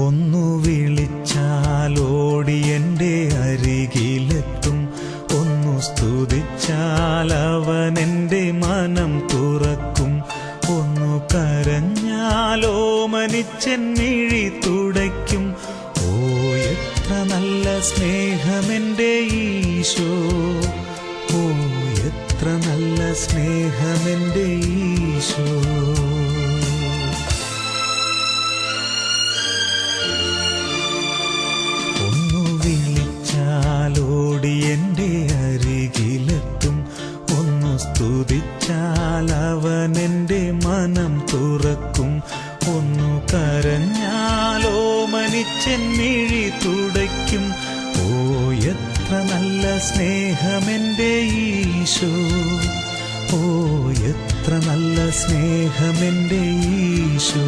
ഒന്നു വിളിച്ചാൽ ഓടി എൻ്റെ അരികിലെത്തും, ഒന്നു സ്തുതിച്ചാൽ അവനെൻ്റെ മനം തുറക്കും, ഒന്നു കരഞ്ഞാലോ മനിച്ചൻ മിഴി തുടയ്ക്കും. ഓ എത്ര നല്ല സ്നേഹമെൻ്റെ ഈശോ, ഓ എത്ര നല്ല സ്നേഹമെൻ്റെ ഈശോ. ഒന്നു വിളിച്ചാലോടി എൻ്റെ അരികിലെത്തും, ഒന്നു സ്തുതിച്ചാൽ അവനെൻ്റെ മനം തുറക്കും, ഒന്നു കരഞ്ഞാലോ മനിച്ചൻ മിഴി തുടയ്ക്കും. ഓ എത്ര നല്ല സ്നേഹമെൻ്റെ ഈശോ, ഓ എത്ര നല്ല സ്നേഹമെൻ്റെ ഈശോ.